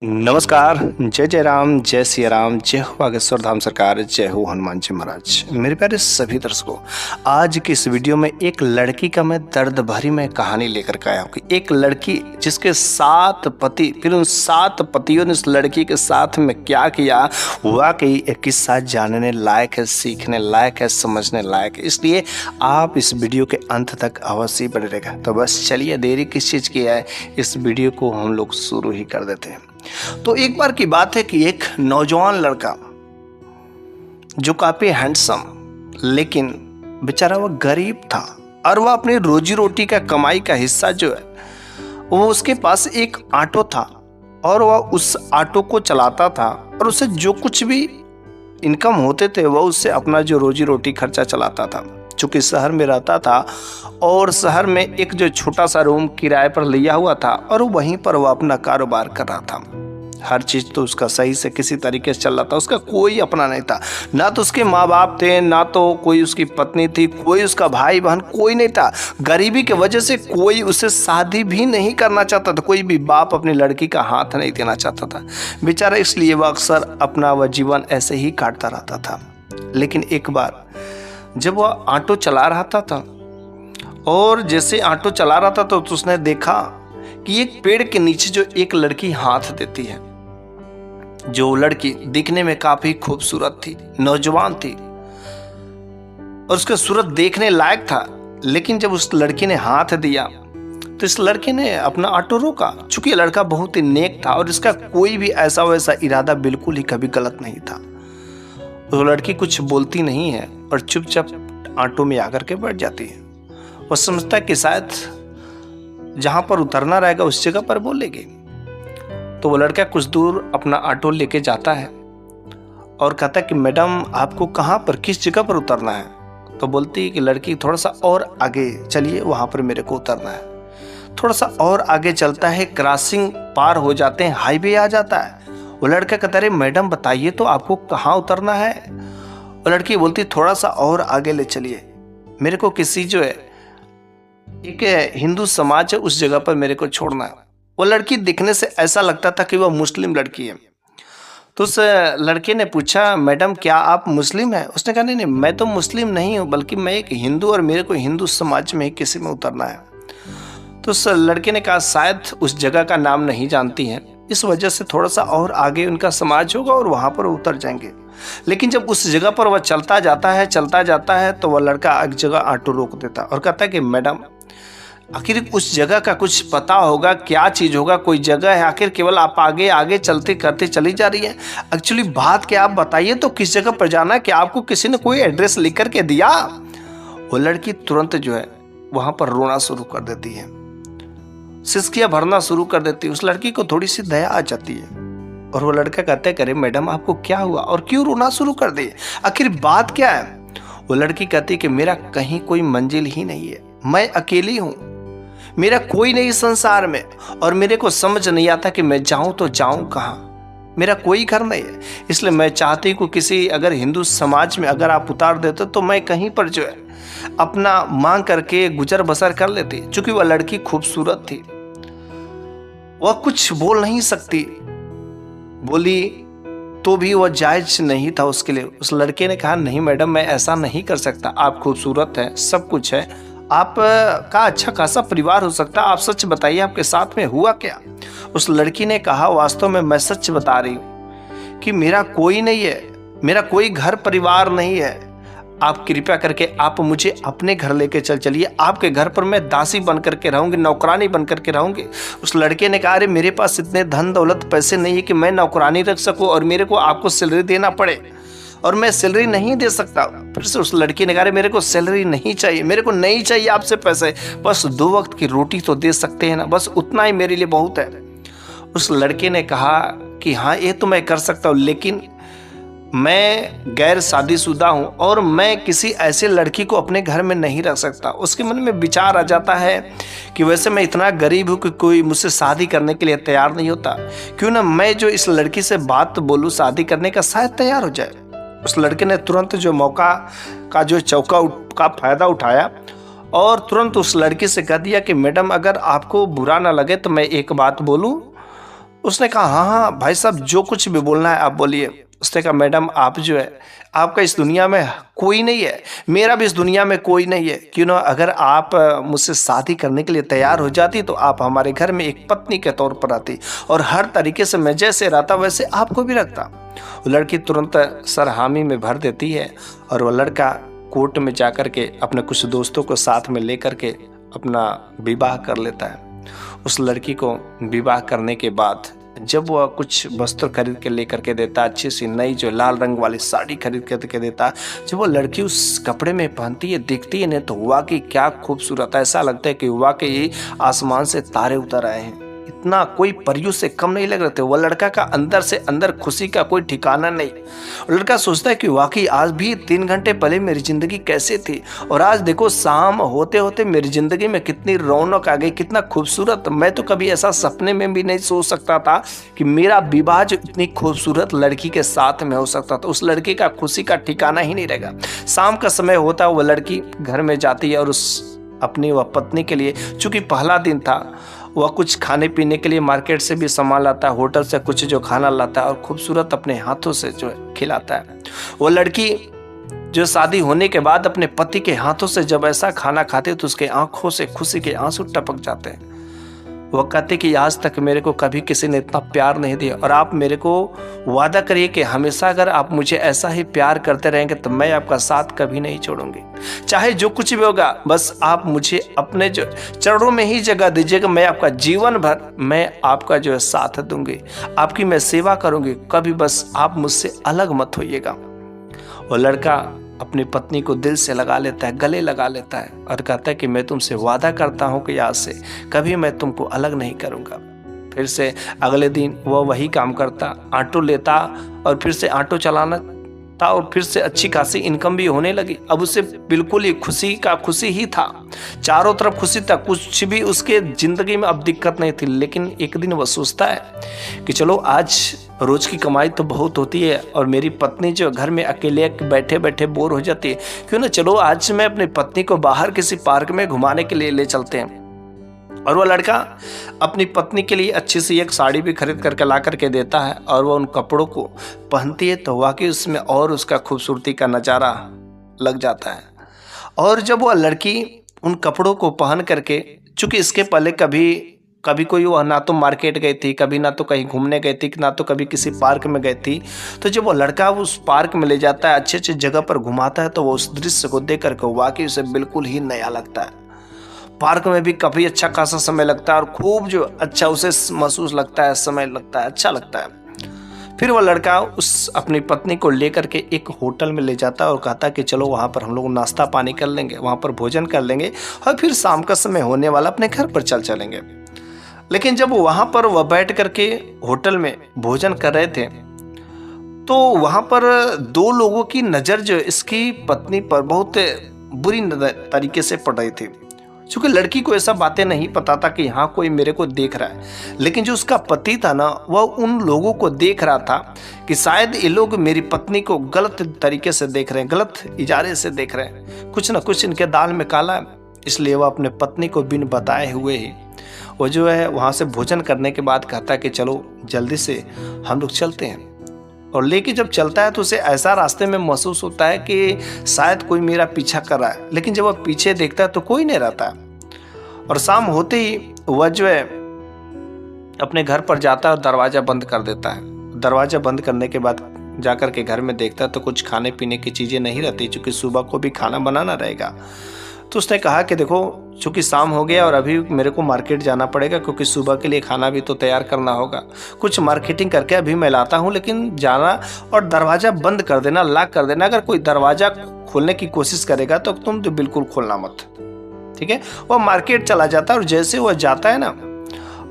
नमस्कार। जय जय राम, जय सिया राम, जय हो बागेश्वर धाम सरकार, जय हो हनुमान जी महाराज। मेरे प्यारे सभी दर्शकों, आज की इस वीडियो में एक लड़की का मैं दर्द भरी मैं कहानी लेकर के आया हूँ कि एक लड़की जिसके 7 पति, फिर उन 7 पतियों ने इस लड़की के साथ में क्या किया, वाकई एक किस्सा जानने लायक है, सीखने लायक है, समझने लायक है। इसलिए आप इस वीडियो के अंत तक अवश्य बने रहेगा। तो बस चलिए, देरी किस चीज़ की है, इस वीडियो को हम लोग शुरू ही कर देते हैं। तो एक बार की बात है कि एक नौजवान लड़का जो काफी हैंडसम, लेकिन बेचारा वह गरीब था और वह अपनी रोजी रोटी का कमाई का हिस्सा जो है वो उसके पास एक ऑटो था और वह उस ऑटो को चलाता था और उसे जो कुछ भी इनकम होते थे वह उससे अपना जो रोजी रोटी खर्चा चलाता था। चूँकि शहर में रहता था और शहर में एक जो छोटा सा रूम किराए पर लिया हुआ था और वहीं पर वह अपना कारोबार कर रहा था। हर चीज़ तो उसका सही से किसी तरीके से चल रहा था। उसका कोई अपना नहीं था, ना तो उसके माँ बाप थे, ना तो कोई उसकी पत्नी थी, कोई उसका भाई बहन कोई नहीं था। गरीबी की वजह से कोई उसे शादी भी नहीं करना चाहता था, कोई भी बाप अपनी लड़की का हाथ नहीं देना चाहता था बेचारा। इसलिए वह अक्सर अपना वह जीवन ऐसे ही काटता रहता था। लेकिन एक बार जब वह ऑटो चला रहा था और जैसे ऑटो चला रहा था तो उसने देखा कि एक पेड़ के नीचे जो एक लड़की हाथ देती है। जो लड़की दिखने में काफी खूबसूरत थी, नौजवान थी और उसका सूरत देखने लायक था। लेकिन जब उस लड़की ने हाथ दिया तो इस लड़के ने अपना ऑटो रोका। चूंकि लड़का बहुत ही नेक था और इसका कोई भी ऐसा वैसा इरादा बिल्कुल ही कभी गलत नहीं था। वो लड़की कुछ बोलती नहीं है और चुपचाप ऑटो में आकर के बैठ जाती है। वो समझता है कि शायद जहां पर उतरना रहेगा उस जगह पर बोलेगी। तो वो लड़का कुछ दूर अपना ऑटो लेके जाता है और कहता है कि मैडम आपको कहाँ पर, किस जगह पर उतरना है। तो बोलती है कि लड़की थोड़ा सा और आगे चलिए, वहां पर मेरे को उतरना है। थोड़ा सा और आगे चलता है, क्रॉसिंग पार हो जाते हैं, हाईवे आ जाता है। वो लड़का कहता है मैडम बताइए तो आपको कहाँ उतरना है। वो लड़की बोलती थोड़ा सा और आगे ले चलिए, मेरे को किसी जो है एक हिंदू समाज है उस जगह पर मेरे को छोड़ना है। वो लड़की दिखने से ऐसा लगता था कि वह मुस्लिम लड़की है। तो उस लड़के ने पूछा मैडम क्या आप मुस्लिम हैं। उसने कहा नहीं मैं तो मुस्लिम नहीं हूँ, बल्कि मैं एक हिंदू और मेरे को हिंदू समाज में ही किसी में उतरना है। तो उस लड़के ने कहा शायद उस जगह का नाम नहीं जानती हैं, इस वजह से थोड़ा सा और आगे उनका समाज होगा और वहां पर उतर जाएंगे। लेकिन जब उस जगह पर वह चलता जाता है तो वह लड़का एक जगह ऑटो रोक देता और कहता है कि मैडम आखिर उस जगह का कुछ पता होगा, क्या चीज होगा, कोई जगह है, आखिर केवल आप आगे आगे चलते करते चली जा रही है। एक्चुअली बात क्या आप बताइए तो किस जगह पर जाना है, क्या आपको किसी ने कोई एड्रेस लिख करके दिया। वो लड़की तुरंत जो है वहां पर रोना शुरू कर देती है, सिसकियां भरना शुरू कर देती है। उस लड़की को थोड़ी सी दया आ जाती है और वो लड़का कहते करे मैडम आपको क्या हुआ और क्यों रोना शुरू कर दिए, आखिर बात क्या है। वो लड़की कहती कि मेरा कहीं कोई मंजिल ही नहीं है, मैं अकेली हूं, मेरा कोई नहीं संसार में और मेरे को समझ नहीं आता कि मैं जाऊं तो जाऊं कहां, मेरा कोई घर नहीं है। इसलिए मैं चाहती हूँ किसी अगर हिंदू समाज में अगर आप उतार देते तो मैं कहीं पर जो है अपना मांग करके गुजर बसर कर लेती। चूंकि वह लड़की खूबसूरत थी, वह कुछ बोल नहीं सकती, बोली तो भी वह जायज नहीं था उसके लिए। उस लड़के ने कहा नहीं मैडम मैं ऐसा नहीं कर सकता, आप खूबसूरत हैं, सब कुछ है, आप का अच्छा खासा परिवार हो सकता है, आप सच बताइए आपके साथ में हुआ क्या। उस लड़की ने कहा वास्तव में मैं सच बता रही हूँ कि मेरा कोई नहीं है, मेरा कोई घर परिवार नहीं है। आप कृपया करके आप मुझे अपने घर लेके चलिए, आपके घर पर मैं दासी बन करके रहूंगी, नौकरानी बन करके रहूंगी। उस लड़के ने कहा अरे मेरे पास इतने धन दौलत पैसे नहीं है कि मैं नौकरानी रख सकूं और मेरे को आपको सैलरी देना पड़े और मैं सैलरी नहीं दे सकता। फिर से उस लड़की ने कहा मेरे को सैलरी नहीं चाहिए, मेरे को नहीं चाहिए आपसे पैसे, बस 2 वक्त की रोटी तो दे सकते हैं ना, बस उतना ही मेरे लिए बहुत है। उस लड़के ने कहा कि हाँ ये तो मैं कर सकता हूँ, लेकिन मैं गैर शादीशुदा हूँ और मैं किसी ऐसे लड़की को अपने घर में नहीं रख सकता। उसके मन में विचार आ जाता है कि वैसे मैं इतना गरीब हूँ कि कोई मुझसे शादी करने के लिए तैयार नहीं होता, क्यों ना मैं जो इस लड़की से बात बोलूँ शादी करने का, शायद तैयार हो जाए। उस लड़के ने तुरंत जो मौका का जो चौका का फायदा उठाया और तुरंत उस लड़की से कह दिया कि मैडम अगर आपको बुरा ना लगे तो मैं एक बात बोलूं, उसने कहा हाँ हाँ भाई साहब, जो कुछ भी बोलना है आप बोलिए। उसने कहा मैडम आप जो है, आपका इस दुनिया में कोई नहीं है, मेरा भी इस दुनिया में कोई नहीं है, क्यों ना अगर आप मुझसे शादी करने के लिए तैयार हो जाती तो आप हमारे घर में एक पत्नी के तौर पर आती और हर तरीके से मैं जैसे रहता वैसे आपको भी रखता। वो लड़की तुरंत सर हामी में भर देती है और वह लड़का कोर्ट में जाकर के अपने कुछ दोस्तों को साथ में लेकर के अपना विवाह कर लेता है। उस लड़की को विवाह करने के बाद जब वह कुछ वस्त्र खरीद के लेकर के देता, अच्छी सी नई जो लाल रंग वाली साड़ी खरीद के देता, जब वो लड़की उस कपड़े में पहनती है, देखती है ना, तो वाकई क्या खूबसूरत है। ऐसा लगता है कि वाकई आसमान से तारे उतर आए हैं, इतना कोई परियों से कम नहीं लग रहे थे। वह लड़का का अंदर से अंदर खुशी का कोई ठिकाना नहीं। लड़का सोचता है कि वाकई आज भी 3 घंटे पहले मेरी जिंदगी कैसे थी और आज देखो शाम होते होते मेरी जिंदगी में कितनी रौनक आ गई, कितना खूबसूरत। मैं तो कभी ऐसा सपने में भी नहीं सोच सकता था कि मेरा विवाह जो इतनी खूबसूरत लड़की के साथ में हो सकता था। उस लड़की का खुशी का ठिकाना ही नहीं रहेगा। शाम का समय होता, वह लड़की घर में जाती है और उस अपनी वह पत्नी के लिए, चूंकि पहला दिन था, वह कुछ खाने पीने के लिए मार्केट से भी सामान लाता है, होटल से कुछ जो खाना लाता है और खूबसूरत अपने हाथों से जो खिलाता है। वो लड़की जो शादी होने के बाद अपने पति के हाथों से जब ऐसा खाना खाते तो उसके आंखों से खुशी के आंसू टपक जाते हैं। वह कहते कि आज तक मेरे को कभी किसी ने इतना प्यार नहीं दिया और आप मेरे को वादा करिए कि हमेशा अगर आप मुझे ऐसा ही प्यार करते रहेंगे तो मैं आपका साथ कभी नहीं छोड़ूंगी, चाहे जो कुछ भी होगा, बस आप मुझे अपने जो चरणों में ही जगह दीजिएगा। मैं आपका जीवन भर मैं आपका जो है साथ दूंगी, आपकी मैं सेवा करूंगी, कभी बस आप मुझसे अलग मत होइएगा। वो लड़का अपनी पत्नी को दिल से लगा लेता है, गले लगा लेता है और कहता है कि मैं तुमसे वादा करता हूं कि आज से कभी मैं तुमको अलग नहीं करूंगा। फिर से अगले दिन वह वही काम करता, ऑटो लेता और फिर से ऑटो चलाना था और फिर से अच्छी खासी इनकम भी होने लगी। अब उसे बिल्कुल ही खुशी ही था, चारों तरफ खुशी था, कुछ भी उसके जिंदगी में अब दिक्कत नहीं थी। लेकिन एक दिन वह सोचता है कि चलो आज रोज की कमाई तो बहुत होती है और मेरी पत्नी जो घर में अकेले बैठे बैठे बोर हो जाती है, क्यों ना चलो आज मैं अपनी पत्नी को बाहर किसी पार्क में घुमाने के लिए ले चलते हैं। और वह लड़का अपनी पत्नी के लिए अच्छी सी एक साड़ी भी खरीद करके ला करके देता है और वह उन कपड़ों को पहनती है तो वाकई उसमें और उसका खूबसूरती का नज़ारा लग जाता है। और जब वह लड़की उन कपड़ों को पहन करके, चूँकि इसके पहले कभी कोई वह ना तो मार्केट गई थी, कभी ना तो कहीं घूमने गई थी, ना तो कभी किसी पार्क में गई थी, तो जब वो लड़का उस पार्क में ले जाता है, अच्छे अच्छे जगह पर घुमाता है, तो वो उस दृश्य को देख करके वाकई उसे बिल्कुल ही नया लगता है। पार्क में भी काफ़ी अच्छा खासा समय लगता है और खूब जो अच्छा उसे महसूस लगता है, समय लगता है, अच्छा लगता है। फिर वह लड़का उस अपनी पत्नी को लेकर के एक होटल में ले जाता है और कहता है कि चलो वहाँ पर हम लोग नाश्ता पानी कर लेंगे, वहाँ पर भोजन कर लेंगे और फिर शाम का समय होने वाला अपने घर पर चलेंगे। लेकिन जब वहाँ पर वह बैठ करके होटल में भोजन कर रहे थे तो वहाँ पर 2 लोगों की नज़र जो इसकी पत्नी पर बहुत बुरी तरीके से पड़ रही थी। क्योंकि लड़की को ऐसा बातें नहीं पता था कि हाँ कोई मेरे को देख रहा है, लेकिन जो उसका पति था ना, वह उन लोगों को देख रहा था कि शायद ये लोग मेरी पत्नी को गलत तरीके से देख रहे हैं, गलत इजारे से देख रहे हैं, कुछ ना कुछ इनके दाल में काला है। इसलिए वह अपने पत्नी को बिन बताए हुए ही वो जो है वहाँ से भोजन करने के बाद कहता है कि चलो जल्दी से हम लोग चलते हैं। और लेके जब चलता है तो उसे ऐसा रास्ते में महसूस होता है कि शायद कोई मेरा पीछा कर रहा है, लेकिन जब वह पीछे देखता है तो कोई नहीं रहता। और शाम होते ही वह जो है अपने घर पर जाता है और दरवाज़ा बंद कर देता है। दरवाज़ा बंद करने के बाद जाकर के घर में देखता है तो कुछ खाने पीने की चीज़ें नहीं रहती, क्योंकि सुबह को भी खाना बनाना रहेगा। तो उसने कहा कि देखो चूँकि शाम हो गया और अभी मेरे को मार्केट जाना पड़ेगा, क्योंकि सुबह के लिए खाना भी तो तैयार करना होगा, कुछ मार्केटिंग करके अभी मैं लाता हूँ, लेकिन जाना और दरवाज़ा बंद कर देना, लॉक कर देना। अगर कोई दरवाज़ा खोलने की कोशिश करेगा तो तुम तो बिल्कुल खोलना मत, ठीक है। वह मार्केट चला जाता है और जैसे वह जाता है ना,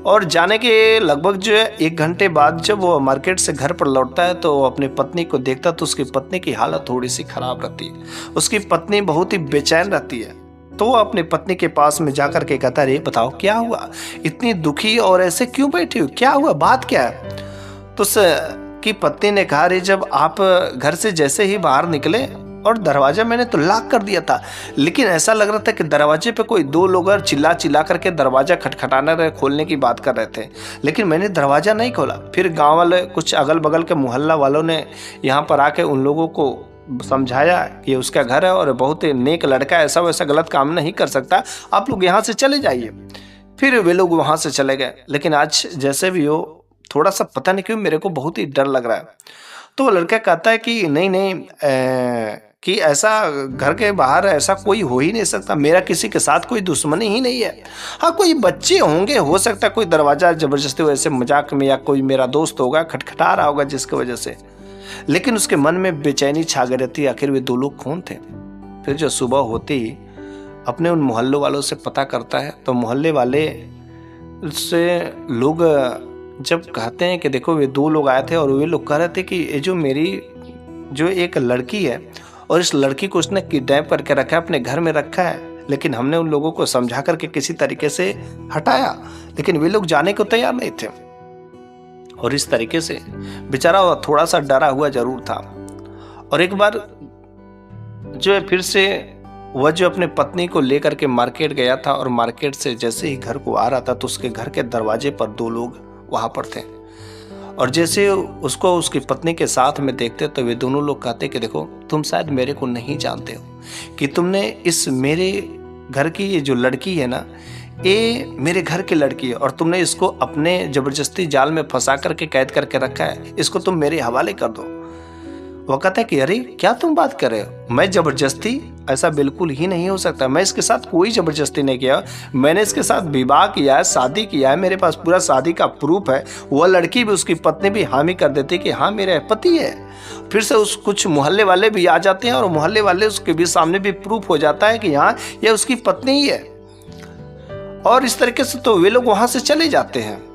और जाने के लगभग जो है 1 घंटे बाद जब वो मार्केट से घर पर लौटता है तो वो अपनी पत्नी को देखता तो उसकी पत्नी की हालत थोड़ी सी खराब रहती है। उसकी पत्नी बहुत ही बेचैन रहती है। तो वो अपनी पत्नी के पास में जाकर के कहता है, बताओ क्या हुआ, इतनी दुखी और ऐसे क्यों बैठी हो, क्या हुआ, बात क्या है। तो उसकी पत्नी ने कहा, जब आप घर से जैसे ही बाहर निकले और दरवाजा मैंने तो लॉक कर दिया था, लेकिन ऐसा लग रहा था कि दरवाजे पे कोई 2 लोग और चिल्ला चिल्ला करके दरवाजा खटखटाना रहे, खोलने की बात कर रहे थे, लेकिन मैंने दरवाजा नहीं खोला। फिर गांव वाले, कुछ अगल बगल के मोहल्ला वालों ने यहाँ पर आके उन लोगों को समझाया कि ये उसका घर है और बहुत नेक लड़का है, ऐसा वैसा गलत काम नहीं कर सकता, आप लोग यहाँ से चले जाइए। फिर वे लोग वहाँ से चले गए। लेकिन आज जैसे भी हो, थोड़ा सा पता नहीं क्यों मेरे को बहुत ही डर लग रहा है। तो वो लड़का कहता है कि नहीं कि ऐसा घर के बाहर ऐसा कोई हो ही नहीं सकता, मेरा किसी के साथ कोई दुश्मनी ही नहीं है। हाँ, कोई बच्चे होंगे, हो सकता है कोई दरवाज़ा ज़बरदस्ती वैसे मजाक में, या कोई मेरा दोस्त होगा खटखटा रहा होगा जिसकी वजह से। लेकिन उसके मन में बेचैनी छा गई रहती, आखिर वे 2 लोग कौन थे। फिर जो सुबह होती ही अपने उन मोहल्लों वालों से पता करता है, तो मोहल्ले वाले से लोग जब कहते हैं कि देखो वे 2 लोग आए थे और वे लोग कह रहे थे कि ये जो मेरी जो एक लड़की है और इस लड़की को उसने किडनैप करके रखा है, अपने घर में रखा है, लेकिन हमने उन लोगों को समझा करके किसी तरीके से हटाया, लेकिन वे लोग जाने को तैयार नहीं थे। और इस तरीके से बेचारा थोड़ा सा डरा हुआ जरूर था। और एक बार जो है फिर से वह जो अपने पत्नी को लेकर के मार्केट गया था, और मार्केट से जैसे ही घर को आ रहा था तो उसके घर के दरवाजे पर 2 लोग वहां पर थे। और जैसे उसको उसकी पत्नी के साथ में देखते तो वे दोनों लोग कहते कि देखो तुम शायद मेरे को नहीं जानते हो, कि तुमने इस मेरे घर की ये जो लड़की है ना, ये मेरे घर की लड़की है और तुमने इसको अपने जबरदस्ती जाल में फंसा करके कैद करके रखा है, इसको तुम मेरे हवाले कर दो। वो कहता है कि अरे क्या तुम बात कर रहे हो, मैं जबरदस्ती, ऐसा बिल्कुल ही नहीं हो सकता, मैं इसके साथ कोई जबरदस्ती नहीं किया, मैंने इसके साथ विवाह किया है, शादी किया है, मेरे पास पूरा शादी का प्रूफ है। वह लड़की भी, उसकी पत्नी भी हामी कर देती कि हाँ मेरा पति है। फिर से उस कुछ मोहल्ले वाले भी आ जाते हैं और मोहल्ले वाले उसके भी सामने भी प्रूफ हो जाता है कि हाँ यह उसकी पत्नी ही है। और इस तरीके से तो वे लोग वहां से चले जाते हैं।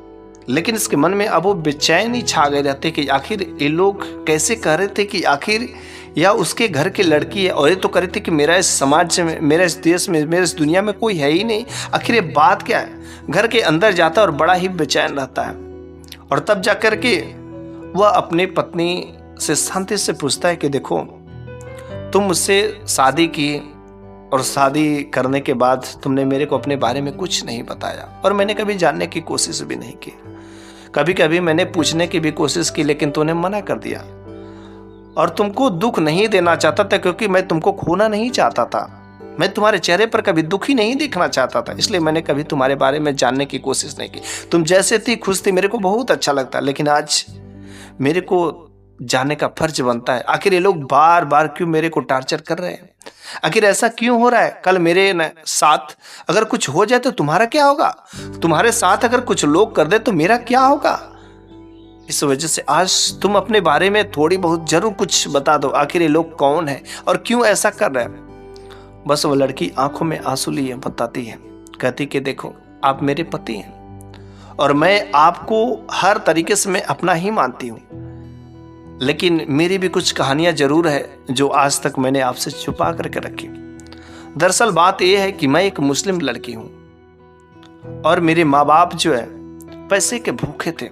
लेकिन इसके मन में अब वो बेचैनी छा गए रहते कि आखिर ये लोग कैसे कह रहे थे कि आखिर या उसके घर की लड़की है, और ये तो कह रहे थे कि मेरा इस समाज में, मेरा इस देश में, मेरे इस दुनिया में कोई है ही नहीं, आखिर ये बात क्या है। घर के अंदर जाता है और बड़ा ही बेचैन रहता है। और तब जाकर के वह अपनी पत्नी से शांति से पूछता है कि देखो तुम मुझसे शादी की और शादी करने के बाद तुमने मेरे को अपने बारे में कुछ नहीं बताया, और मैंने कभी जानने की कोशिश भी नहीं की। कभी कभी मैंने पूछने की भी कोशिश की, लेकिन तूने मना कर दिया। और तुमको दुख नहीं देना चाहता था, क्योंकि मैं तुमको खोना नहीं चाहता था, मैं तुम्हारे चेहरे पर कभी दुखी नहीं दिखना चाहता था, इसलिए मैंने कभी तुम्हारे बारे में जानने की कोशिश नहीं की। तुम जैसे थी, खुश थी, मेरे को बहुत अच्छा लगता, लेकिन आज मेरे को जानने का फर्ज बनता है, आखिर ये लोग बार बार क्यों मेरे को टार्चर कर रहे हैं, आखिर ऐसा क्यों हो रहा है। कल मेरे साथ अगर कुछ हो जाए तो तुम्हारा क्या होगा, तुम्हारे साथ अगर कुछ लोग कर दे तो मेरा क्या होगा। इस वजह से आज तुम अपने बारे में थोड़ी बहुत जरूर कुछ बता दो, आखिर ये लोग कौन है और क्यों ऐसा कर रहे हैं। बस वो लड़की आंखों में आंसू लिए बताती है, कहती कि देखो आप मेरे पति हैं और मैं आपको हर तरीके से मैं अपना ही मानती हूँ, लेकिन मेरी भी कुछ कहानियां जरूर है जो आज तक मैंने आपसे छुपा करके रखी। दरअसल बात यह है कि मैं एक मुस्लिम लड़की हूं और मेरे माँ बाप जो है पैसे के भूखे थे।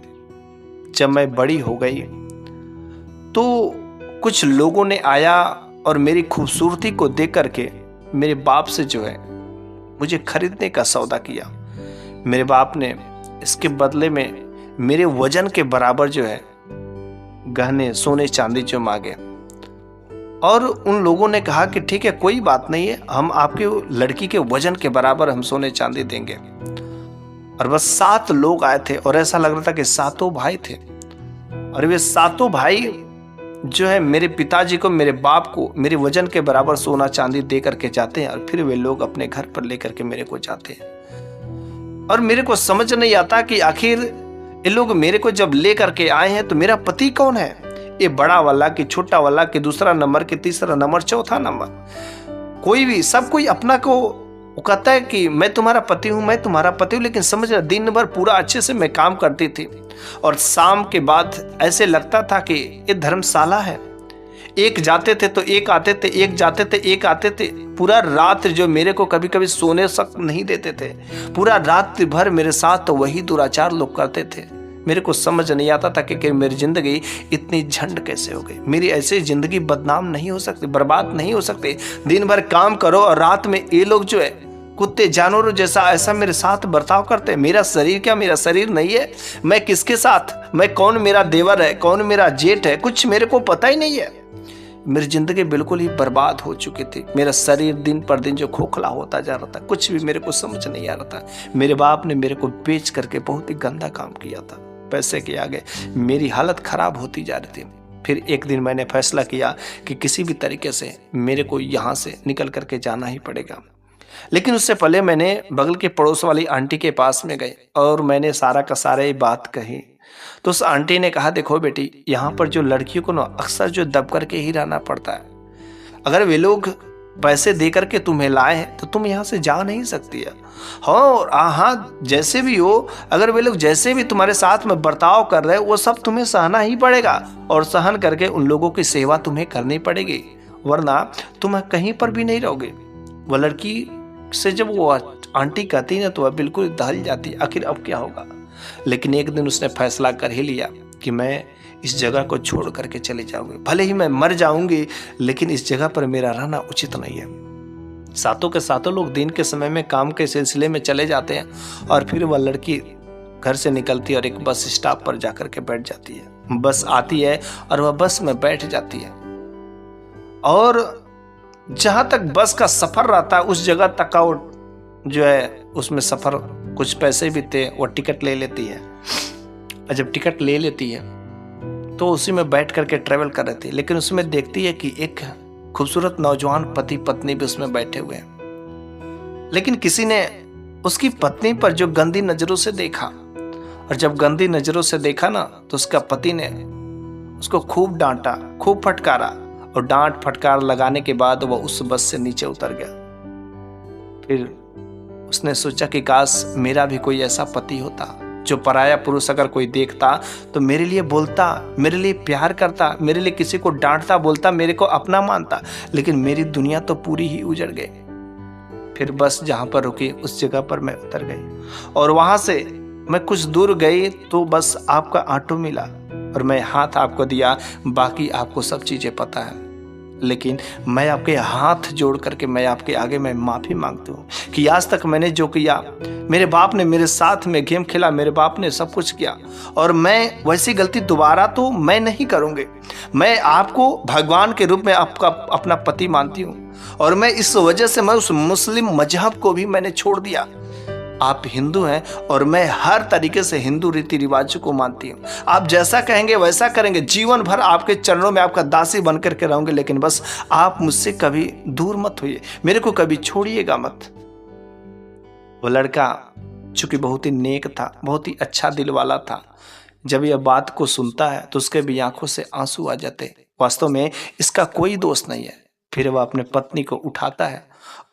जब मैं बड़ी हो गई तो कुछ लोगों ने आया और मेरी खूबसूरती को देख करके मेरे बाप से जो है मुझे खरीदने का सौदा किया। मेरे बाप ने इसके बदले में मेरे वजन के बराबर जो है गहने, सोने चांदी जो मांगे, और उन लोगों ने कहा कि ठीक है कोई बात नहीं है, हम आपके लड़की के वजन के बराबर हम सोने चांदी देंगे। और बस 7 लोग आए थे और ऐसा लग रहा था कि 7 भाई थे, और वे 7 भाई जो है मेरे पिताजी को, मेरे बाप को मेरे वजन के बराबर सोना चांदी दे करके जाते हैं, और फिर वे लोग अपने घर पर लेकर के मेरे को जाते हैं। और मेरे को समझ नहीं आता कि आखिर ये लोग मेरे को जब ले करके आए हैं तो मेरा पति कौन है, ये बड़ा वाला कि छोटा वाला कि दूसरा नंबर कि तीसरा नंबर चौथा नंबर, कोई भी, सब कोई अपना को वो कहता है कि मैं तुम्हारा पति हूँ, मैं तुम्हारा पति हूँ। लेकिन समझ रहा, दिन भर पूरा अच्छे से मैं काम करती थी और शाम के बाद ऐसे लगता था कि ये धर्मशाला है, एक जाते थे तो एक आते थे, एक जाते थे एक आते थे। पूरा रात जो मेरे को कभी कभी सोने तक नहीं देते थे, पूरा रात भर मेरे साथ तो वही दुराचार लोग करते थे। मेरे को समझ नहीं आता था कि मेरी ज़िंदगी इतनी झंड कैसे हो गई। मेरी ऐसे ज़िंदगी बदनाम नहीं हो सकती, बर्बाद नहीं हो सकती। दिन भर काम करो और रात में ये लोग जो है कुत्ते जानवरों जैसा ऐसा मेरे साथ बर्ताव करते हैं। मेरा शरीर क्या मेरा शरीर नहीं है? मैं किसके साथ, मैं कौन मेरा देवर है, कौन मेरा जेठ है, कुछ मेरे को पता ही नहीं है। मेरी ज़िंदगी बिल्कुल ही बर्बाद हो चुकी थी। मेरा शरीर दिन पर दिन जो खोखला होता जा रहा था, कुछ भी मेरे को समझ नहीं आ रहा था। मेरे बाप ने मेरे को बेच करके बहुत ही गंदा काम किया था। पैसे के आगे मेरी हालत खराब होती जा रही थी। फिर एक दिन मैंने फैसला किया कि किसी भी तरीके से मेरे को यहाँ से निकल करके जाना ही पड़ेगा। लेकिन उससे पहले मैंने बगल के पड़ोस वाली आंटी के पास में गए और मैंने सारा का सारा ये बात कही। तो उस आंटी ने कहा, देखो बेटी, यहाँ पर जो लड़कियों को ना अक्सर जो दब करके ही रहना पड़ता है। अगर वे लोग पैसे दे करके तुम्हें लाए हैं तो तुम यहाँ से जा नहीं सकती है। हाँ, जैसे भी हो, अगर वे लोग जैसे भी तुम्हारे साथ में बर्ताव कर रहे हैं वो सब तुम्हें सहना ही पड़ेगा और सहन करके उन लोगों की सेवा तुम्हें करनी पड़ेगी, वरना तुम कहीं पर भी नहीं रहोगे। वह लड़की से जब वो आंटी कहती ना तो वह बिल्कुल दहल जाती, आखिर अब क्या होगा। लेकिन एक दिन उसने फैसला कर ही लिया कि मैं इस जगह को छोड़ करके चले जाऊंगी। भले ही मैं मर जाऊंगी लेकिन इस जगह पर मेरा रहना उचित नहीं है। सातों के सातों लोग दिन के समय में काम के सिलसिले में चले जाते हैं और फिर वह लड़की घर से निकलती है और एक बस स्टॉप पर जाकर के बैठ जाती है। बस आती है और वह बस में बैठ जाती है और जहां तक बस का सफर रहता है उस जगह तक का जो है उसमें सफर कुछ पैसे भी थे, वो टिकट ले लेती है। और जब टिकट ले लेती है तो उसी में बैठ करके ट्रेवल कर रही थी। लेकिन उसमें देखती है कि एक खूबसूरत नौजवान पति पत्नी भी उसमें बैठे हुए हैं। लेकिन किसी ने उसकी पत्नी पर जो गंदी नजरों से देखा, और जब गंदी नजरों से देखा ना तो उसका पति ने उसको खूब डांटा, खूब फटकारा और डांट फटकार लगाने के बाद वह उस बस से नीचे उतर गया। फिर उसने सोचा कि काश मेरा भी कोई ऐसा पति होता जो पराया पुरुष अगर कोई देखता तो मेरे लिए बोलता, मेरे लिए प्यार करता, मेरे लिए किसी को डांटता, बोलता, मेरे को अपना मानता। लेकिन मेरी दुनिया तो पूरी ही उजड़ गई। फिर बस जहां पर रुकी उस जगह पर मैं उतर गई और वहां से मैं कुछ दूर गई तो बस आपका ऑटो मिला और मैं हाथ आपको दिया। बाकी आपको सब चीजें पता है, लेकिन मैं आपके हाथ जोड़ करके मैं आपके आगे मैं माफ़ी मांगती हूँ कि आज तक मैंने जो किया, मेरे बाप ने मेरे साथ में गेम खेला, मेरे बाप ने सब कुछ किया और मैं वैसी गलती दोबारा तो मैं नहीं करूँगी। मैं आपको भगवान के रूप में आपका अपना पति मानती हूँ और मैं इस वजह से मैं उस मुस्लिम मजहब को भी मैंने छोड़ दिया। आप हिंदू हैं और मैं हर तरीके से हिंदू रीति रिवाजों को मानती हूँ। आप जैसा कहेंगे वैसा करेंगे, जीवन भर आपके चरणों में आपका दासी बन करके रहूंगे। लेकिन बस आप मुझसे कभी दूर मत होइए, मेरे को कभी छोड़िएगा मत। वो लड़का चूंकि बहुत ही नेक था, बहुत ही अच्छा दिल वाला था, जब यह बात को सुनता है तो उसके भी आंखों से आंसू आ जाते। वास्तव में इसका कोई दोष नहीं है। फिर वह अपने पत्नी को उठाता है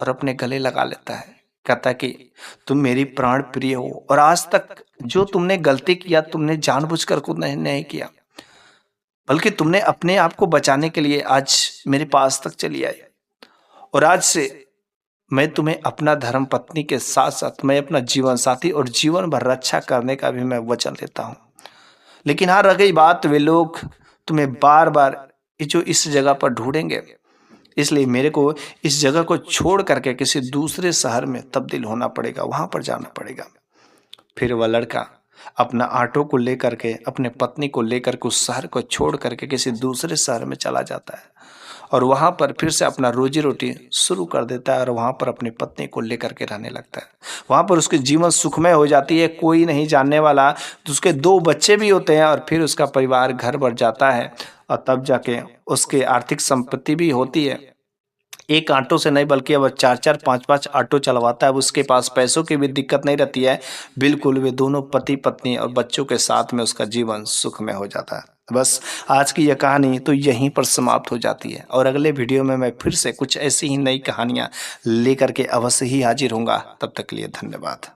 और अपने गले लगा लेता है, कहता कि तुम मेरी प्राण प्रिय हो और आज तक जो तुमने गलती किया तुमने जानबूझकर को नहीं किया, बल्कि तुमने अपने आप को बचाने के लिए आज मेरे पास तक चली आई। और आज से मैं तुम्हें अपना धर्म पत्नी के साथ साथ मैं अपना जीवन साथी और जीवन भर रक्षा करने का भी मैं वचन लेता हूँ। लेकिन हाँ, रह गई बात, वे लोग तुम्हें बार बार जो इस जगह पर ढूंढेंगे, इसलिए मेरे को इस जगह को छोड़ करके किसी दूसरे शहर में तब्दील होना पड़ेगा, वहां पर जाना पड़ेगा। फिर वह लड़का अपना ऑटो को लेकर के, अपने पत्नी को लेकर के उस शहर को छोड़ करके किसी दूसरे शहर में चला जाता है और वहां पर फिर से अपना रोजी रोटी शुरू कर देता है और वहां पर अपनी पत्नी को लेकर के रहने लगता है। वहां पर उसके जीवन सुखमय हो जाती है, कोई नहीं जानने वाला। तो उसके 2 बच्चे भी होते हैं और फिर उसका परिवार घर भर जाता है और तब जाके उसके आर्थिक संपत्ति भी होती है। एक ऑटो से नहीं बल्कि अब 4-4, 5-5 ऑटो चलवाता है। उसके पास पैसों की भी दिक्कत नहीं रहती है, बिल्कुल वे दोनों पति पत्नी और बच्चों के साथ में उसका जीवन सुखमय हो जाता है। बस आज की यह कहानी तो यहीं पर समाप्त हो जाती है और अगले वीडियो में मैं फिर से कुछ ऐसी ही नई कहानियाँ लेकर के अवश्य ही हाजिर होऊंगा। तब तक के लिए धन्यवाद।